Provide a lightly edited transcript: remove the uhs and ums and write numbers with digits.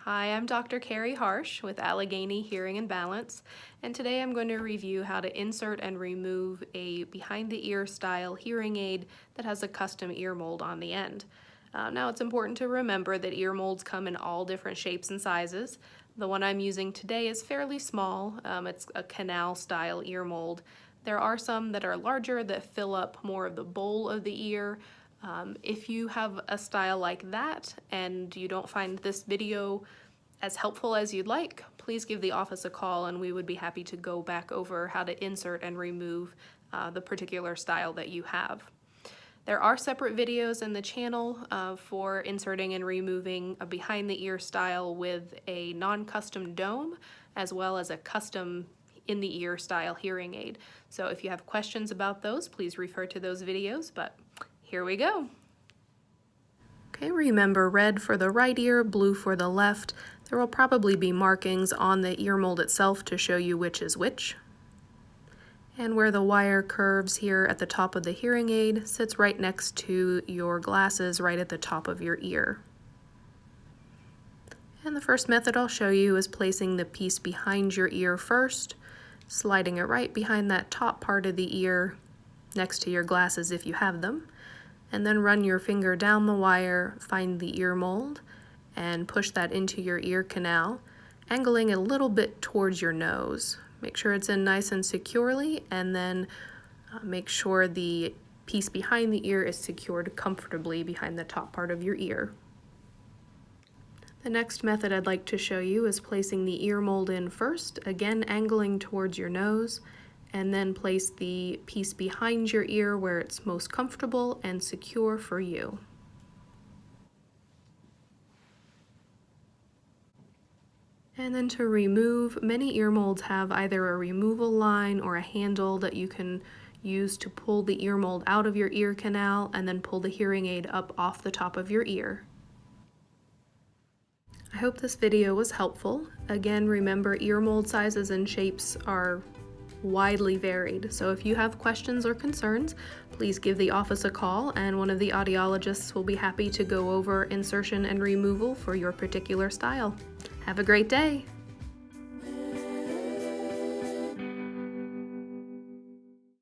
Hi, I'm Dr. Kari Harsh with Allegheny Hearing and Balance, and today I'm going to review how to insert and remove a behind-the-ear style hearing aid that has a custom ear mold on the end. Now it's important to remember that ear molds come in all different shapes and sizes. The one I'm using today is fairly small. It's a canal style ear mold. There are some that are larger that fill up more of the bowl of the ear. If you have a style like that and you don't find this video as helpful as you'd like, please give the office a call and we would be happy to go back over how to insert and remove the particular style that you have. There are separate videos in the channel for inserting and removing a behind the ear style with a non-custom dome as well as a custom in the ear style hearing aid. So if you have questions about those, please refer to those videos, but here we go. Okay, remember red for the right ear, blue for the left. There will probably be markings on the ear mold itself to show you which is which. And where the wire curves here at the top of the hearing aid sits right next to your glasses right at the top of your ear. And the first method I'll show you is placing the piece behind your ear first, sliding it right behind that top part of the ear next to your glasses if you have them. And then run your finger down the wire, find the ear mold, and push that into your ear canal, angling a little bit towards your nose. Make sure it's in nice and securely, and then make sure the piece behind the ear is secured comfortably behind the top part of your ear. The next method I'd like to show you is placing the ear mold in first, again angling towards your nose, and then place the piece behind your ear where it's most comfortable and secure for you. And then to remove, many ear molds have either a removal line or a handle that you can use to pull the ear mold out of your ear canal and then pull the hearing aid up off the top of your ear. I hope this video was helpful. Again, remember ear mold sizes and shapes are widely varied, so if you have questions or concerns, please give the office a call and one of the audiologists will be happy to go over insertion and removal for your particular style. Have a great day!